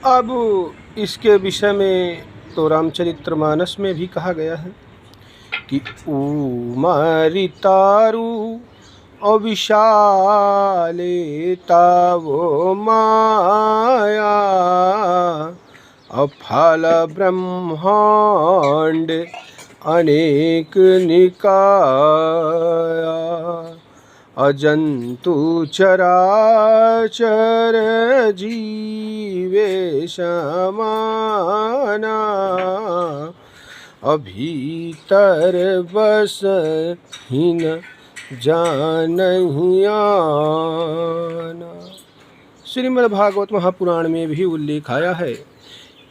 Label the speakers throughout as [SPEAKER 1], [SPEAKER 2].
[SPEAKER 1] अब इसके विषय में तो रामचरितमानस में भी कहा गया है कि उमारी तारु अविशाले तावो माया अफल ब्रह्मांड अनेक निकाया अजंतु चराचर जीवे समाना अभीतर बस हीन जानहि आना। श्रीमद् भागवत महापुराण में भी उल्लेख आया है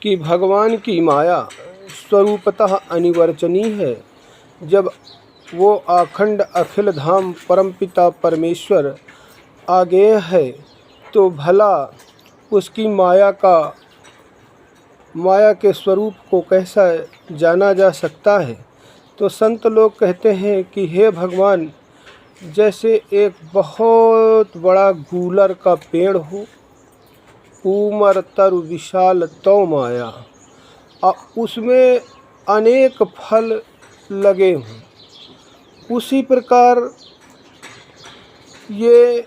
[SPEAKER 1] कि भगवान की माया स्वरूपतः अनिवर्चनीय है। जब वो अखंड अखिल धाम परमपिता परमेश्वर आ गए है तो भला उसकी माया के स्वरूप को कैसा जाना जा सकता है। तो संत लोग कहते हैं कि हे भगवान, जैसे एक बहुत बड़ा गूलर का पेड़ हो, उमर तरु विशाल तो माया, और उसमें अनेक फल लगे हों, उसी प्रकार ये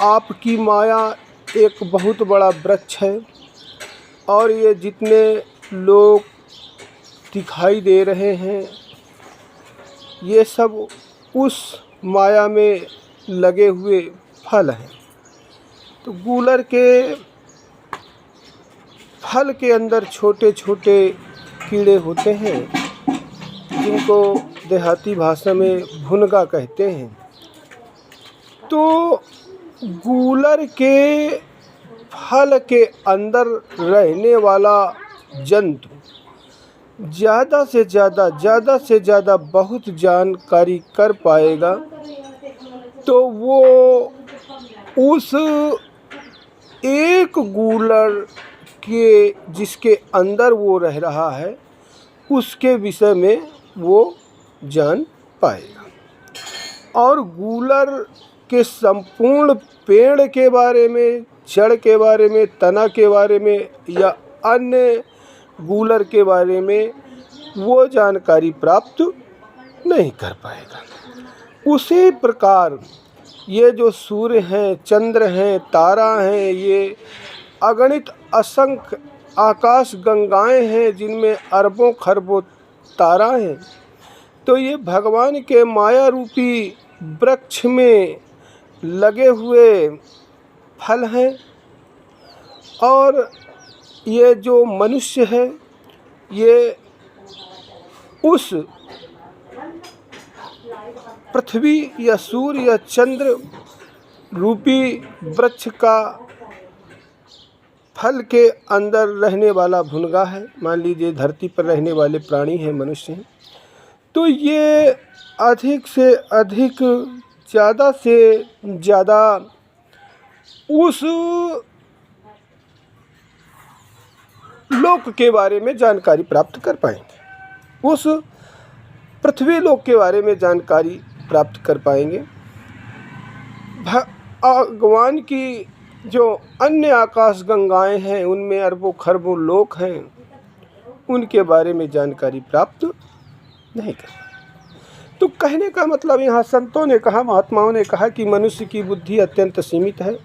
[SPEAKER 1] आपकी माया एक बहुत बड़ा वृक्ष है और ये जितने लोग दिखाई दे रहे हैं ये सब उस माया में लगे हुए फल हैं। तो गूलर के फल के अंदर छोटे छोटे कीड़े होते हैं जिनको देहाती भाषा में भुनगा कहते हैं। तो गूलर के फल के अंदर रहने वाला जंतु ज़्यादा से ज़्यादा बहुत जानकारी कर पाएगा तो वो उस एक गूलर के जिसके अंदर वो रह रहा है उसके विषय में वो जान पाएगा। और गूलर के संपूर्ण पेड़ के बारे में, जड़ के बारे में, तना के बारे में या अन्य गूलर के बारे में वो जानकारी प्राप्त नहीं कर पाएगा। उसी प्रकार ये जो सूर्य हैं, चंद्र हैं, तारा हैं, ये अगणित असंख्य आकाश गंगाएं हैं जिनमें अरबों खरबों तारा हैं। तो ये भगवान के माया रूपी वृक्ष में लगे हुए फल हैं। और ये जो मनुष्य है ये उस पृथ्वी या सूर्य या चंद्र रूपी वृक्ष का फल के अंदर रहने वाला भुनगा है। मान लीजिए धरती पर रहने वाले प्राणी हैं, मनुष्य हैं, तो ये अधिक से अधिक, ज़्यादा से ज़्यादा उस लोक के बारे में जानकारी प्राप्त कर पाएंगे, उस पृथ्वी लोक के बारे में जानकारी प्राप्त कर पाएंगे। भगवान की जो अन्य आकाश गंगाएं हैं उनमें अरबों खरबों लोक हैं, उनके बारे में जानकारी प्राप्त नहीं कर पाए। तो कहने का मतलब यहाँ संतों ने कहा, महात्माओं ने कहा कि मनुष्य की बुद्धि अत्यंत सीमित है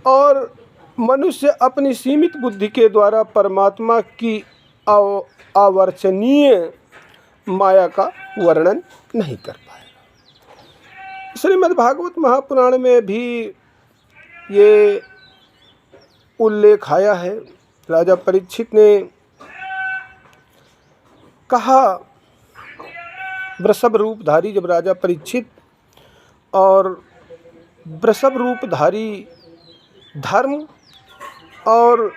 [SPEAKER 1] और मनुष्य अपनी सीमित बुद्धि के द्वारा परमात्मा की अवर्चनीय माया का वर्णन नहीं कर पाएगा। श्रीमद् भागवत महापुराण में भी ये उल्लेख आया है। राजा परीक्षित ने कहा, वृषभ रूपधारी जब राजा परीक्षित और वृषभ रूपधारी धर्म और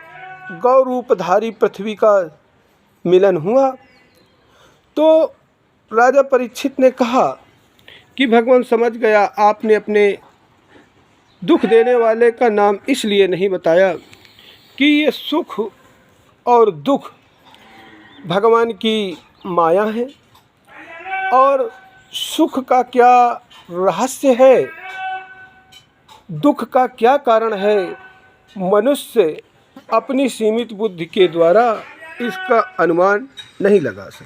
[SPEAKER 1] गौ रूपधारी पृथ्वी का मिलन हुआ तो राजा परीक्षित ने कहा कि भगवान समझ गया, आपने अपने दुख देने वाले का नाम इसलिए नहीं बताया कि ये सुख और दुख भगवान की माया है और सुख का क्या रहस्य है, दुख का क्या कारण है। मनुष्य अपनी सीमित बुद्धि के द्वारा इसका अनुमान नहीं लगा सकते।